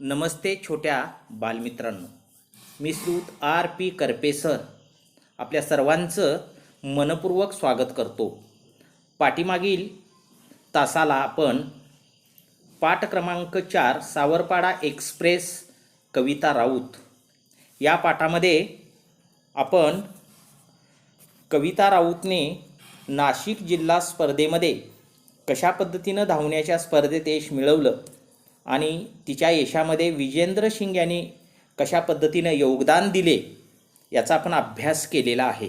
नमस्ते छोट्या बालमित्रांनो. मी श्रुत आर पी करपे सर आपल्या सर्वांचं मनपूर्वक स्वागत करतो. पाठीमागील तासाला आपण पाठ क्रमांक 4 सावरपाडा एक्सप्रेस कविता राऊत या पाठामध्ये आपण कविता राऊतने नाशिक जिल्हा स्पर्धेमध्ये कशा पद्धतीनं धावण्याच्या स्पर्धेत यश मिळवलं आणि तिच्या यशामध्ये विजेंद्र सिंग यांनी कशा पद्धतीनं योगदान दिले याचा आपण अभ्यास केलेला आहे.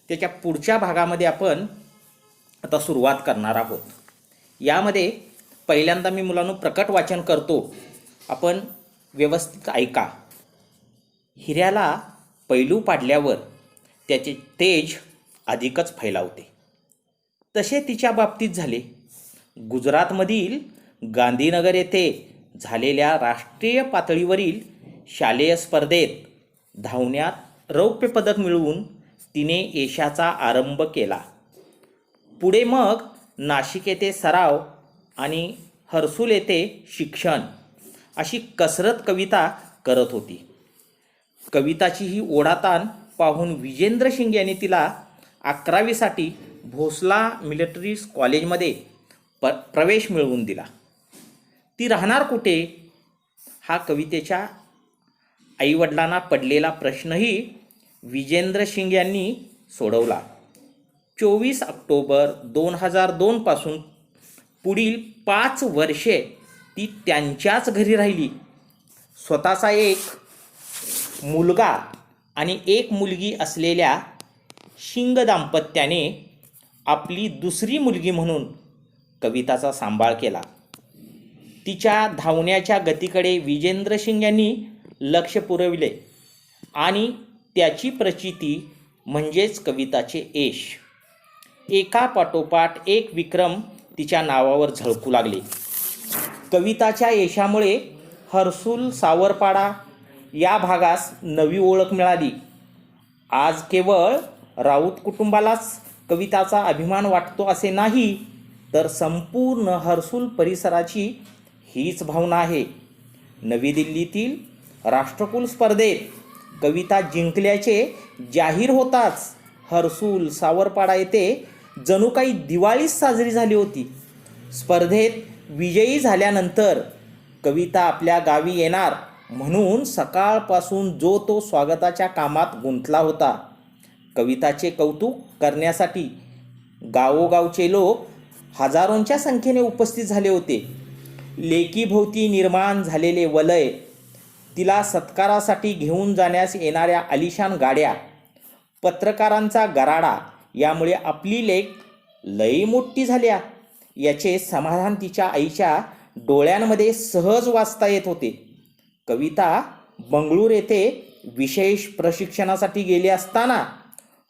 त्याच्या पुढच्या भागामध्ये आपण आता सुरुवात करणार आहोत. यामध्ये पहिल्यांदा मी मुलांनो प्रकट वाचन करतो, आपण व्यवस्थित ऐका. हिऱ्याला पैलू पाडल्यावर त्याचे तेज अधिकच फैलावते. तसे तिच्या बाबतीत झाले. गुजरातमधील गांधीनगर येथे झालेल्या राष्ट्रीय पातळीवरील शालेय स्पर्धेत धावण्यात रौप्य पदक मिळवून तिने यशाचा आरंभ केला. पुढे मग नाशिक येथे सराव आणि हर्सूल येथे शिक्षण अशी कसरत कविता करत होती. कविताची ही ओढाताण पाहून विजेंद्र सिंग यांनी तिला 11वीसाठी भोसला मिलिटरी कॉलेजमध्ये प्रवेश मिळवून दिला. ती राहणार कुठे हा कवितेच्या आईवडिलांना पडलेला प्रश्नही विजेंद्र सिंग यांनी सोडवला. 24 ऑक्टोबर 2002 पासून पुढील 5 वर्षे ती त्यांच्याच घरी राहिली. स्वतःचा एक मुलगा आणि एक मुलगी असलेल्या सिंग दाम्पत्याने आपली दुसरी मुलगी म्हणून कविताचा सांभाळ केला. तिच्या धावण्याच्या गतीकडे विजेंद्र सिंग यांनी लक्ष पुरविले आणि त्याची प्रचिती म्हणजेच कविताचे यश एकापाठोपाठ एक विक्रम तिच्या नावावर झळकू लागले. कविताच्या यशामुळे हर्सूल सावरपाडा या भागास नवी ओळख मिळाली. आज केवळ राऊत कुटुंबालाच कविताचा अभिमान वाटतो असे नाही, तर संपूर्ण हर्सूल परिसराची हीच भावना आहे. नवी दिल्लीतील राष्ट्रकुल स्पर्धेत कविता जिंकल्याचे जाहीर होताच हर्सूल सावरपाडा येथे जणू काही दिवाळीच साजरी झाली होती. स्पर्धेत विजयी झाल्यानंतर कविता आपल्या गावी येणार म्हणून सकाळपासून जो तो स्वागताच्या कामात गुंतला होता. कविताचे कौतुक करण्यासाठी गावोगावचे लोक हजारोंच्या संख्येने उपस्थित झाले होते. लेकीभोवती निर्माण झालेले वलय, तिला सत्कारासाठी घेऊन जाण्यास येणाऱ्या आलिशान गाड्या, पत्रकारांचा गराडा यामुळे आपली लेक लई मोठी झाल्या याचे समाधान तिच्या आईच्या डोळ्यांमध्ये सहज वाचता येत होते. कविता बंगळूर येथे विशेष प्रशिक्षणासाठी गेली असताना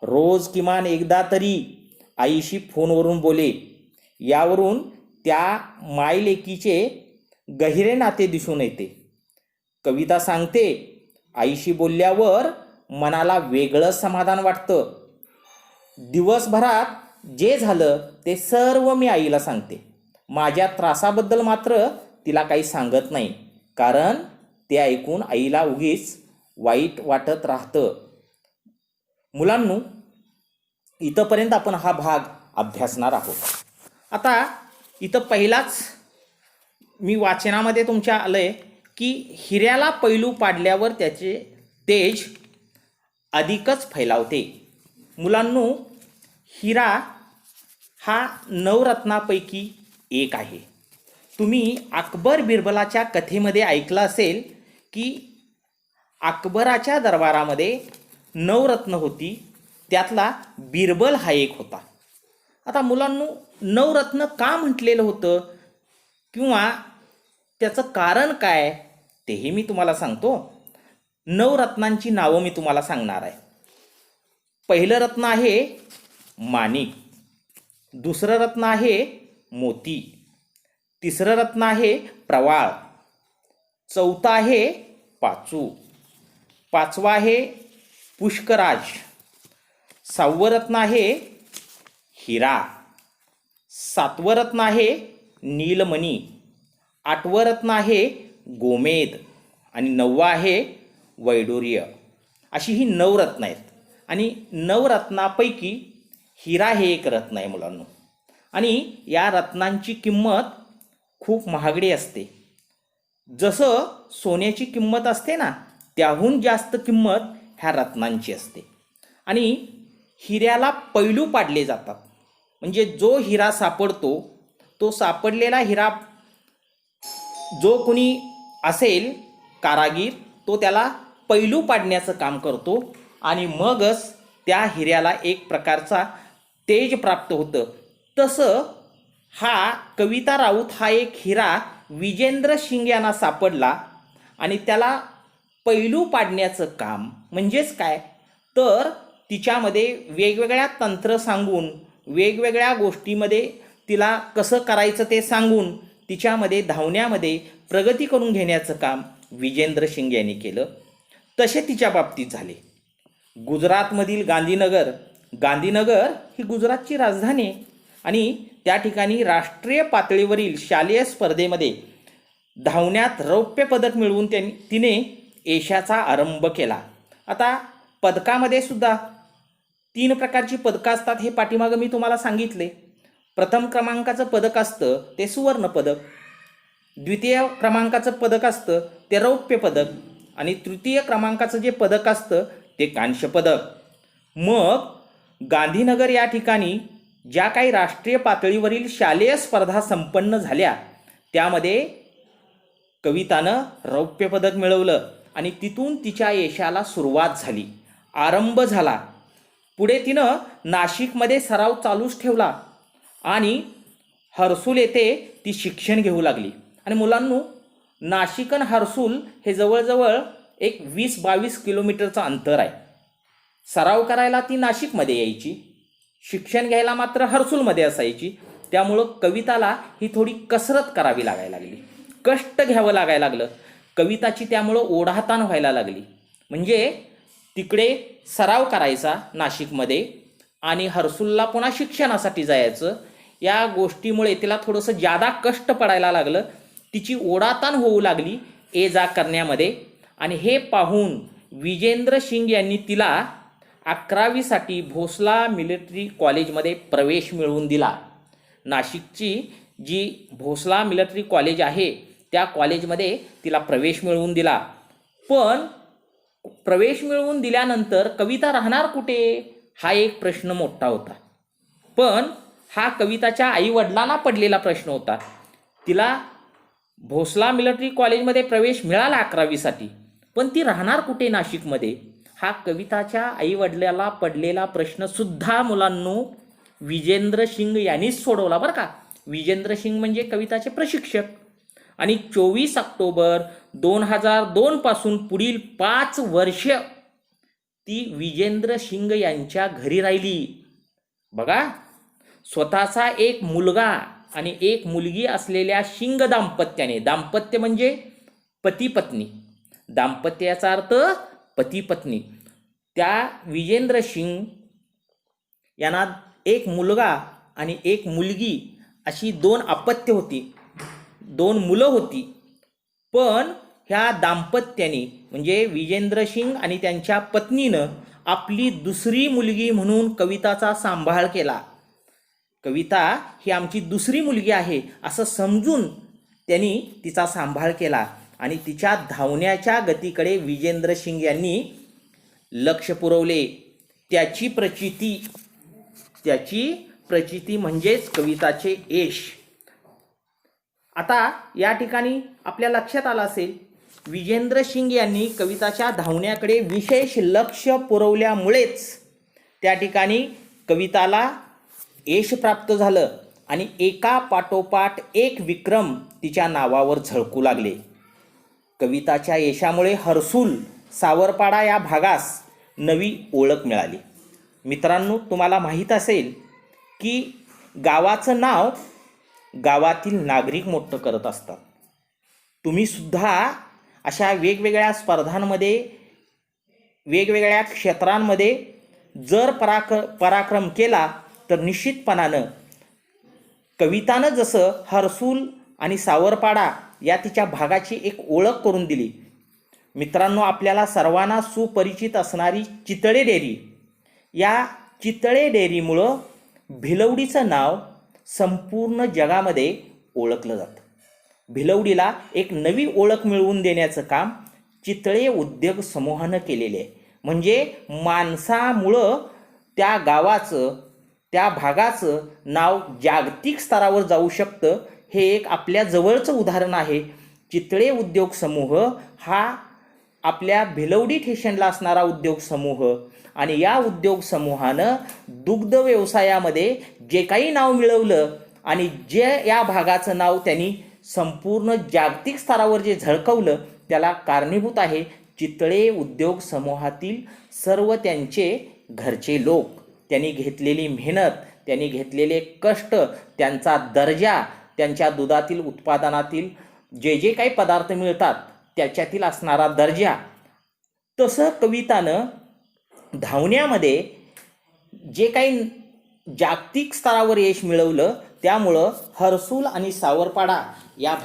रोज किमान एकदा तरी आईशी फोनवरून बोले. यावरून त्या मायलेकीचे गहिरे नाते दिसून येते. कविता सांगते, आईशी बोलल्यावर मनाला वेगळं समाधान वाटतं. दिवसभरात जे झालं ते सर्व मी आईला सांगते. माझ्या त्रासाबद्दल मात्र तिला काही सांगत नाही, कारण ते ऐकून आईला उगीच वाईट वाटत राहतं. मुलांनो, इथंपर्यंत आपण हा भाग अभ्यासणार आहोत. आता इथं पहिलाच मी वाचनामध्ये तुमच्या आलंय की हिऱ्याला पैलू पाडल्यावर त्याचे तेज अधिकच फैलावते. मुलांनो, हिरा हा नवरत्नापैकी एक आहे. तुम्ही अकबर बिरबलाच्या कथेमध्ये ऐकलं असेल की अकबराच्या दरबारामध्ये नवरत्न होती, त्यातला बिरबल हा एक होता. आता मुलांनो, नवरत्न का म्हटलेलं होतं किंवा त्याचं कारण काय तेही मी तुम्हाला सांगतो. नवरत्नांची नावं मी तुम्हाला सांगणार आहे. पहिलं रत्न आहे माणिक, दुसरं रत्न आहे मोती, तिसरं रत्न आहे प्रवाळ, चौथं आहे पाचू, पाचवा आहे पुष्कराज, 6वं रत्न आहे हिरा, 7वं रत्न आहे नीलमणी, 8वं रत्न आहे गोमेद आणि 9वा आहे वैडूर्य. अशी ही नवरत्न आहेत. आणि नवरत्नापैकी हिरा हे एक रत्न आहे मुलांनो. आणि या रत्नांची किंमत खूप महागडी असते. जसं सोन्याची किंमत असते ना, त्याहून जास्त किंमत ह्या रत्नांची असते. आणि हिऱ्याला पैलू पाडले जातात. म्हणजे जो हिरा सापडतो, तो सापडलेला हिरा जो कोणी असेल कारागीर, तो त्याला पैलू पाडण्याचं काम करतो आणि मगच त्या हिऱ्याला एक प्रकारचा तेज प्राप्त होतं. तसं हा कविता राऊत हा एक हिरा विजेंद्र शिंग यांना सापडला आणि त्याला पैलू पाडण्याचं काम म्हणजेच काय, तर तिच्यामध्ये वेगवेगळ्या तंत्र सांगून, वेगवेगळ्या गोष्टीमध्ये तिला कसं करायचं ते सांगून तिच्यामध्ये धावण्यामध्ये प्रगती करून घेण्याचं काम विजेंद्र शिंग यांनी केलं. तसे तिच्या बाबतीत झाले. गुजरातमधील गांधीनगर ही गुजरातची राजधानी आहे आणि त्या ठिकाणी राष्ट्रीय पातळीवरील शालेय स्पर्धेमध्ये धावण्यात रौप्य पदक मिळवून तिने यशाचा आरंभ केला. आता पदकामध्ये सुद्धा 3 प्रकारची पदकं असतात. हे पाठीमागं मी तुम्हाला सांगितले. प्रथम क्रमांकाचं पदक असतं ते सुवर्ण पदक, द्वितीय क्रमांकाचं पदक असतं ते रौप्य पदक आणि तृतीय क्रमांकाचं जे पदक असतं ते कांस्य पदक. मग गांधीनगर या ठिकाणी ज्या काही राष्ट्रीय पातळीवरील शालेय स्पर्धा संपन्न झाल्या त्यामध्ये कवितानं रौप्य पदक मिळवलं आणि तिथून तिच्या यशाला सुरुवात झाली, आरंभ झाला. पुढे तिनं नाशिकमध्ये सराव चालूच ठेवला आणि हर्सूल येथे ती शिक्षण घेऊ लागली. आणि मुलांनो, नाशिक आणि हर्सूल हे जवळजवळ एक 20-22 किलोमीटरचं अंतर आहे. सराव करायला ती नाशिकमध्ये यायची, शिक्षण घ्यायला मात्र हर्सूलमध्ये असायची. त्यामुळं कविताला ही थोडी कसरत करावी लागायला लागली, कष्ट घ्यावं लागायला लागलं. कविताची त्यामुळं ओढाताण व्हायला लागली. म्हणजे तिकडे सराव करायचा नाशिकमध्ये आणि हर्सूलला पुन्हा शिक्षणासाठी जायचं. या गोष्टीमुळे तिला थोडंसं जादा कष्ट पडायला लागलं. तिची ओढाताण होऊ लागली ये जा करण्यामध्ये. आणि हे पाहून विजेंद्र शिंग यांनी तिला 11वीसाठी भोसला मिलिटरी कॉलेजमध्ये प्रवेश मिळवून दिला. नाशिकची जी भोसला मिलिटरी कॉलेज आहे त्या कॉलेजमध्ये तिला प्रवेश मिळवून दिला. पण प्रवेश मिळवून दिल्यानंतर कविता राहणार कुठे हा एक प्रश्न मोठा होता. पण हा कविताच्या आईवडिलांना पडलेला प्रश्न होता. तिला भोसला मिलिटरी कॉलेजमध्ये प्रवेश मिळाला 11वीसाठी, पण ती राहणार कुठे नाशिकमध्ये, हा कविताच्या आईवडिलाला पडलेला प्रश्नसुद्धा मुलांनो विजेंद्र शिंग यांनीच सोडवला बरं का. विजेंद्र शिंग म्हणजे कविताचे प्रशिक्षक. आणि 24 ऑक्टोबर 2002 पासून पुढील 5 वर्ष ती विजेंद्र शिंग यांच्या घरी राहिली. बघा, स्वतःचा एक मुलगा आणि एक मुलगी असलेल्या शिंग दाम्पत्याने, दाम्पत्य म्हणजे पती पत्नी, दाम्पत्याचा अर्थ पती पत्नी, त्या विजेंद्र शिंग यांना एक मुलगा आणि एक मुलगी अशी 2 अपत्य होती, 2 मुलं होती. पण ह्या दाम्पत्याने म्हणजे विजेंद्र शिंग आणि त्यांच्या पत्नीनं आपली दुसरी मुलगी म्हणून कविताचा सांभाळ केला. कविता ही आमची दुसरी मुलगी आहे असं समजून त्यांनी तिचा सांभाळ केला आणि तिच्या धावण्याच्या गतीकडे विजेंद्र शिंग यांनी लक्ष पुरवले. त्याची प्रचिती म्हणजेच कविताचे यश. आता या ठिकाणी आपल्या लक्षात आलं असेल, विजेंद्र शिंग यांनी कविताच्या धावण्याकडे विशेष लक्ष पुरवल्यामुळेच त्या ठिकाणी कविताला यश प्राप्त झालं आणि एका पाठोपाठ एक विक्रम तिच्या नावावर झळकू लागले. कविताच्या यशामुळे हर्सूल, सावरपाडा या भागास नवी ओळख मिळाली. मित्रांनो, तुम्हाला माहीत असेल की गावाचं नाव गावातील नागरिक मोठं करत असतात. तुम्ही सुद्धा अशा वेगवेगळ्या स्पर्धांमध्ये, वेगवेगळ्या क्षेत्रांमध्ये जर पराक्रम केला तर निश्चितपणानं कवितानं जसं हर्सूल आणि सावरपाडा या तिच्या भागाची एक ओळख करून दिली. मित्रांनो, आपल्याला सर्वांना सुपरिचित असणारी चितळे डेअरी, या चितळे डेअरीमुळं भिलवडीचं नाव संपूर्ण जगामध्ये ओळखलं जातं. भिलवडीला एक नवी ओळख मिळवून देण्याचं काम चितळे उद्योग समूहानं केलेले आहे. म्हणजे माणसामुळं त्या गावाचं, त्या भागाचं नाव जागतिक स्तरावर जाऊ शकतं, हे एक आपल्या जवळचं उदाहरण आहे. चितळे उद्योग समूह हा आपल्या भिलवडी स्टेशनला असणारा उद्योग समूह, आणि या उद्योग समूहानं दुग्ध व्यवसायामध्ये जे काही नाव मिळवलं आणि जे या भागाचं नाव त्यांनी संपूर्ण जागतिक स्तरावर जे झळकवलं, त्याला कारणीभूत आहे चितळे उद्योग समूहातील सर्व त्यांचे घरचे लोक. त्यांनी घेतलेली मेहनत, त्यांनी घेतलेले कष्ट, त्यांचा दर्जा, त्यांच्या दुधातील उत्पादनातील जे जे काही पदार्थ मिळतात त्याच्यातील असणारा दर्जा. तसं कवितानं धावण्यामध्ये जे काही जागतिक स्तरावर यश मिळवलं, त्यामुळं हर्सूल आणि सावरपाडा या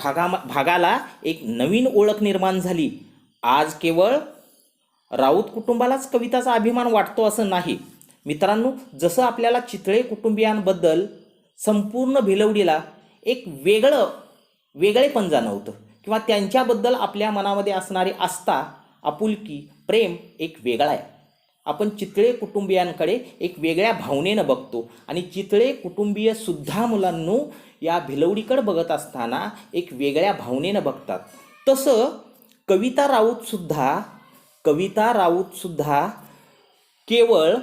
भागाला एक नवीन ओळख निर्माण झाली. आज केवळ राऊत कुटुंबालाच कविताचा अभिमान वाटतो असं नाही. मित्रांनो, जसं आपल्याला चितळे कुटुंबियांबद्दल संपूर्ण भिलवडीला एक वेगळेपण जाणवतं, किंवा त्यांच्याबद्दल आपल्या मनामध्ये असणारी आस्था, आपुलकी, प्रेम एक वेगळा आहे. आपण चितळे कुटुंबियांकडे एक वेगळ्या भावनेनं बघतो, आणि चितळे कुटुंबीयसुद्धा मुलांनो या भिलवडीकडे बघत असताना एक वेगळ्या भावनेनं बघतात. तसं कविता राऊतसुद्धा केवळ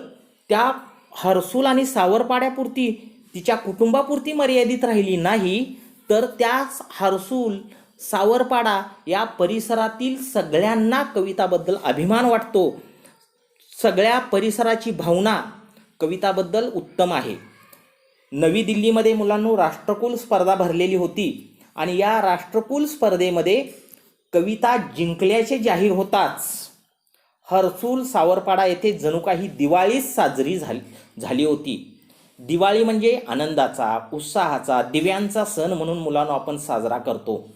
त्या हर्सूल आणि सावरपाड्यापुरती, तिच्या कुटुंबापुरती मर्यादित राहिली नाही, तर त्याच हर्सूल, सावरपाडा या परिसरातील सगळ्यांना कविताबद्दल अभिमान वाटतो. सगळ्या परिसराची भावना कविताबद्दल उत्तम आहे. नवी दिल्लीमध्ये मुलांनो राष्ट्रकुल स्पर्धा भरलेली होती, आणि या राष्ट्रकुल स्पर्धेमध्ये कविता जिंकल्याचे जाहीर होताच हर्सूल सावरपाडा येथे जणू काही दिवाळीच साजरी झाली होती. दिवाळी म्हणजे आनंदाचा, उत्साहाचा, दिव्यांचा सण म्हणून मुलांनो आपण साजरा करतो.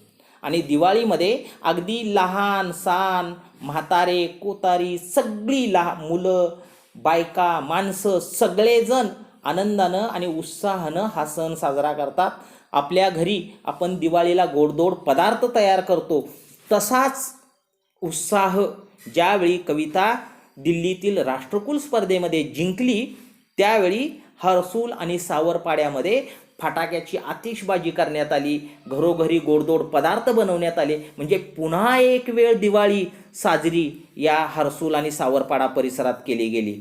आणि दिवाळीमध्ये अगदी लहान सहान, म्हातारे कोतारी, सगळी मुलं, बायका, माणसं सगळेजण आनंदानं आणि उत्साहानं हा सण साजरा करतात. आपल्या घरी आपण दिवाळीला गोडधोड पदार्थ तयार करतो, तसाच उत्साह ज्यावेळी कविता दिल्लीतील राष्ट्रकुल स्पर्धेमध्ये जिंकली, त्यावेळी हर्सूल आणि सावरपाड्यामध्ये फटाक्याची आतिषबाजी करण्यात आली, घरोघरी गोडधोड पदार्थ बनवण्यात आले. म्हणजे पुन्हा एक वेळ दिवाळी साजरी या हर्सूल आणि सावरपाडा परिसरात केली गेली.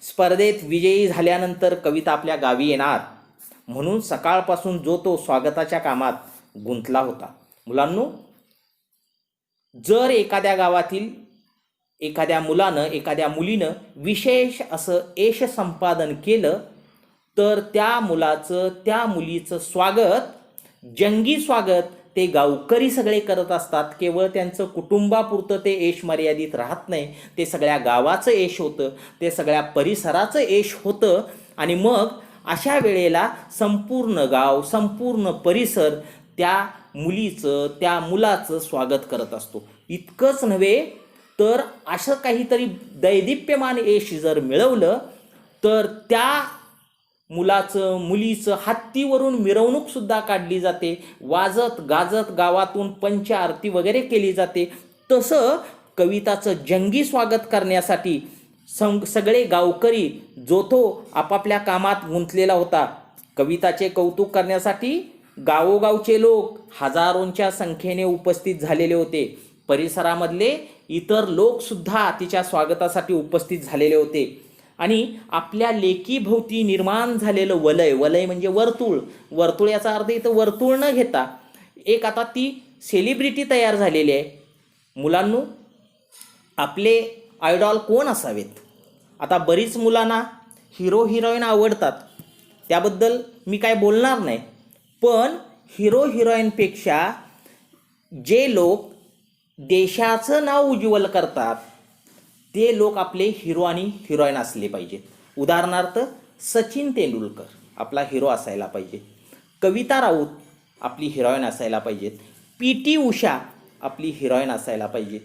स्पर्धेत विजयी झाल्यानंतर कविता आपल्या गावी येणार, म्हणून सकाळपासून जो तो स्वागताच्या कामात गुंतला होता. मुलांनो, जर एखाद्या गावातील एखाद्या मुलानं, एखाद्या मुलीनं विशेष असं यश संपादन केलं, तर त्या मुलाचं, त्या मुलीचं स्वागत, जंगी स्वागत ते गावकरी सगळे करत असतात. केवळ त्यांचं कुटुंबापुरतं ते यश मर्यादित राहत नाही, ते सगळ्या गावाचं यश होतं, ते सगळ्या परिसराचं यश होतं. आणि मग अशा वेळेला संपूर्ण गाव, संपूर्ण परिसर त्या मुलीचं, त्या मुलाचं स्वागत करत असतो. इतकंच नव्हे, तर असं काहीतरी दैदिप्यमान यश जर मिळवलं, तर त्या मुलाचं, मुलीचं हत्तीवरून मिरवणूकसुद्धा काढली जाते, वाजत गाजत गावातून पंच आरती वगैरे केली जाते. तसं कविताचं जंगी स्वागत करण्यासाठी सगळे गावकरी, जो तो आपापल्या कामात गुंतलेला होता, कविताचे कौतुक करण्यासाठी गावोगावचे लोक हजारोंच्या संख्येने उपस्थित झालेले होते. परिसरामधले इतर लोकसुद्धा तिच्या स्वागतासाठी उपस्थित झालेले होते. आणि आपल्या लेकीभोवती निर्माण झालेलं वलय म्हणजे वर्तुळ याचा अर्थ इथं वर्तुळ न घेता एक आता ती सेलिब्रिटी तयार झालेली आहे. मुलांनो, आपले आयडॉल कोण असावेत? आता बरीच मुलांना हिरो हिरोईन आवडतात, त्याबद्दल मी काय बोलणार नाही. पण हिरो हिरोईनपेक्षा जे लोक देशाचं नाव उज्ज्वल करतात, ते लोक आपले हिरो आणि हिरोईन असले पाहिजेत. उदाहरणार्थ सचिन तेंडुलकर आपला हिरो असायला पाहिजे, कविता राऊत आपली हिरोईन असायला पाहिजेत, PT उषा आपली हिरोईन असायला पाहिजे,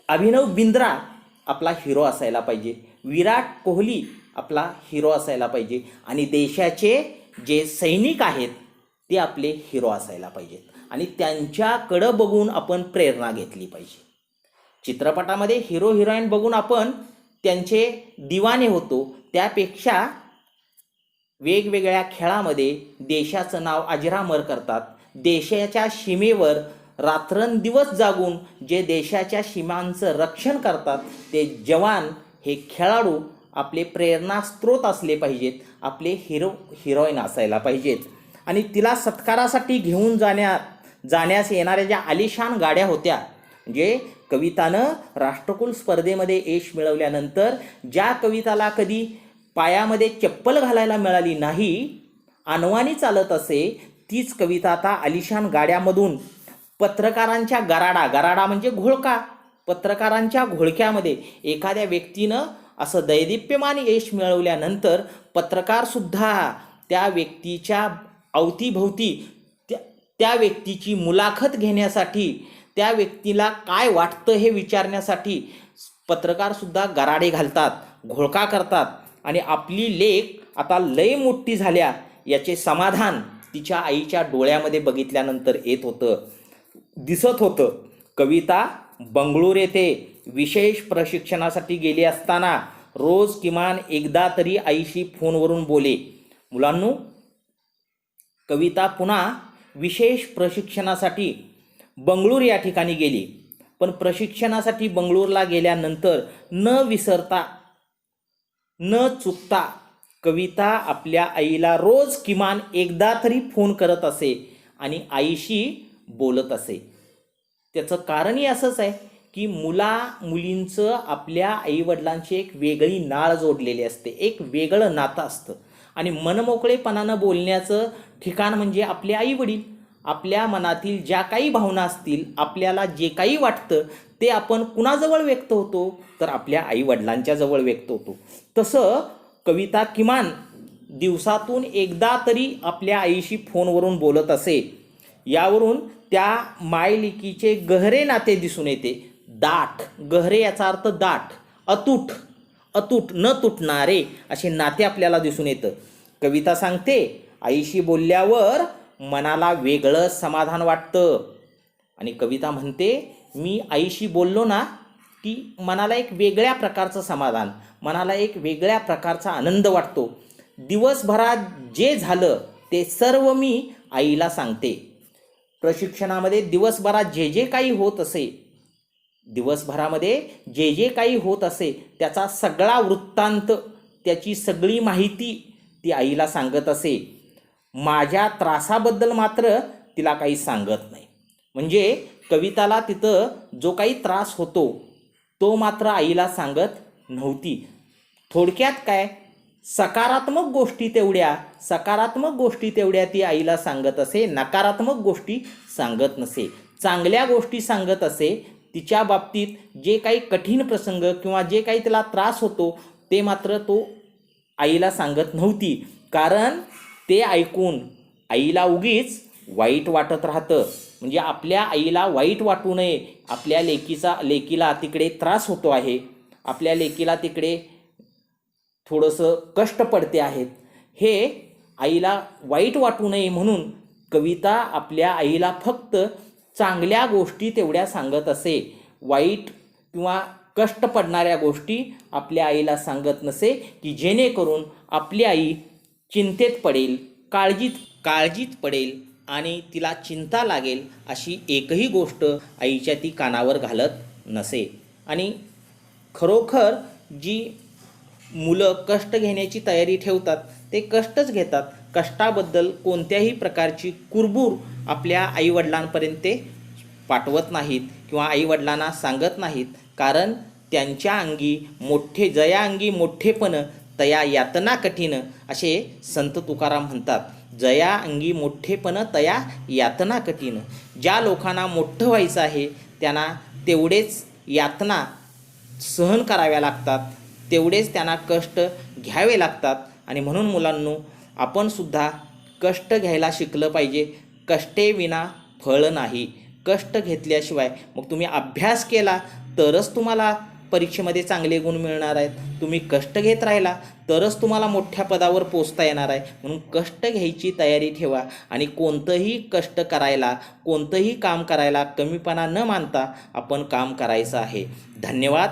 अभिनव बिंद्रा आपला हिरो असायला पाहिजे, विराट कोहली आपला हिरो असायला पाहिजे आणि देशाचे जे सैनिक आहेत ते आपले हिरो असायला पाहिजेत आणि त्यांच्याकडं बघून आपण प्रेरणा घेतली पाहिजे. चित्रपटामध्ये हिरो हिरोईन बघून आपण त्यांचे दिवाने होतो, त्यापेक्षा वेगवेगळ्या खेळामध्ये देशाचं नाव अजरामर करतात, देशाच्या सीमेवर रात्रंदिवस जागून जे देशाच्या सीमांचं रक्षण करतात ते जवान, हे खेळाडू आपले प्रेरणास्त्रोत असले पाहिजेत, आपले हिरोईन असायला पाहिजेत. आणि तिला सत्कारासाठी घेऊन जाण्यास येणाऱ्या ज्या आलिशान गाड्या होत्या, म्हणजे कवितानं राष्ट्रकुल स्पर्धेमध्ये यश मिळवल्यानंतर ज्या कविताला कधी पायामध्ये चप्पल घालायला मिळाली नाही, अनवाणी चालत असे, तीच कविता आता आलिशान गाड्यामधून पत्रकारांच्या गराडा म्हणजे घोळका, पत्रकारांच्या घोळक्यामध्ये एखाद्या व्यक्तीनं असं दैदिप्यमान यश मिळवल्यानंतर पत्रकारसुद्धा त्या व्यक्तीच्या अवतीभोवती त्या व्यक्तीची मुलाखत घेण्यासाठी, त्या व्यक्तीला काय वाटतं हे विचारण्यासाठी पत्रकारसुद्धा गराडे घालतात, घोळका करतात आणि आपली लेक आता लय मोठी झाल्या याचे समाधान तिच्या आईच्या डोळ्यामध्ये बघितल्यानंतर दिसत होतं. कविता बंगळूर येथे विशेष प्रशिक्षणासाठी गेली असताना रोज किमान एकदा तरी आईशी फोनवरून बोले. मुलांनो, कविता पुन्हा विशेष प्रशिक्षणासाठी बंगळूर या ठिकाणी गेली, पण प्रशिक्षणासाठी बंगळूरला गेल्यानंतर न विसरता न चुकता कविता आपल्या आईला रोज किमान एकदा तरी फोन करत असे आणि आईशी बोलत असे. त्याचं कारणही असंच आहे की मुलींचं आपल्या आईवडिलांची एक वेगळी नाळ जोडलेली असते, एक वेगळं नातं असतं आणि मनमोकळेपणानं बोलण्याचं ठिकाण म्हणजे आपले आईवडील. आपल्या मनातील ज्या काही भावना असतील, आपल्याला जे काही वाटतं ते आपण कुणाजवळ व्यक्त होतो, तर आपल्या आईवडिलांच्या जवळ व्यक्त होतो. तसं कविता किमान दिवसातून एकदा तरी आपल्या आईशी फोनवरून बोलत असे. यावरून त्या मायलेकीचे गहरे नाते दिसून येते. दाट, गहरे याचा अर्थ दाट, अतूट न तुटणारे असे नाते आपल्याला दिसून येतं. कविता सांगते, आईशी बोलल्यावर मनाला वेगळं समाधान वाटतं. आणि कविता म्हणते, मी आईशी बोललो ना की मनाला एक वेगळ्या प्रकारचं समाधान, मनाला एक वेगळ्या प्रकारचा आनंद वाटतो. दिवसभरात जे झालं ते सर्व मी आईला सांगते. प्रशिक्षणामध्ये दिवसभरात जे काही होत असे त्याचा सगळा वृत्तांत, त्याची सगळी माहिती ती आईला सांगत असे. माझ्या त्रासाबद्दल मात्र तिला काही सांगत नाही. म्हणजे कविताला तिथं जो काही त्रास होतो तो मात्र आईला सांगत नव्हती. थोडक्यात काय, सकारात्मक गोष्टी तेवढ्या ती आईला सांगत असे, नकारात्मक गोष्टी सांगत नसे. चांगल्या गोष्टी सांगत असे. तिच्या बाबतीत जे काही कठीण प्रसंग किंवा जे काही तिला त्रास होतो ते मात्र तो आईला सांगत नव्हती, कारण ते ऐकून आईला उगीच वाईट वाटत राहतं. म्हणजे आपल्या आईला वाईट वाटू नये, आपल्या लेकीला तिकडे त्रास होतो आहे, आपल्या लेकीला तिकडे थोडंसं कष्ट पडते आहेत, हे आईला वाईट वाटू नये म्हणून कविता आपल्या आईला फक्त चांगल्या गोष्टी तेवढ्या सांगत असे. वाईट किंवा कष्ट पडणाऱ्या गोष्टी आपल्या आईला सांगत नसे, की जेणेकरून आपली आई चिंतेत पडेल, काळजीत पडेल आणि तिला चिंता लागेल अशी एकही गोष्ट आईच्या ती कानावर घालत नसे. आणि खरोखर जी मुलं कष्ट घेण्याची तयारी ठेवतात ते कष्टच घेतात. कष्टाबद्दल कोणत्याही प्रकारची कुरबूर आपल्या आईवडिलांपर्यंत पाठवत नाहीत किंवा आईवडिलांना सांगत नाहीत, कारण त्यांच्या अंगी जया अंगी मोठेपण तया यातना कठीण असे संत तुकाराम म्हणतात. जया अंगी मोठेपण तया यातना कठीण. ज्या लोकांना मोठं व्हायचं आहे त्यांना तेवढेच यातना सहन कराव्या लागतात, तेवढेच त्यांना कष्ट घ्यावे लागतात. आणि म्हणून मुलांनो, आपण सुद्धा कष्ट घ्यायला शिकलं पाहिजे. कष्टे विना फळ नाही. कष्ट घेतल्याशिवाय मग तुम्ही अभ्यास केला तरच तुम्हाला परीक्षेमध्ये चांगले गुण मिळणार आहेत. तुम्ही कष्ट घेत राहिला तरच तुम्हाला मोठ्या पदावर पोचता येणार आहे. म्हणून कष्ट घ्यायची तयारी ठेवा आणि कोणतंही कष्ट करायला, कोणतंही काम करायला कमीपणा न मानता आपण काम करायचं आहे. धन्यवाद.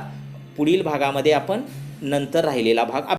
पुढील भागामध्ये आपण नंतर राहिलेला भाग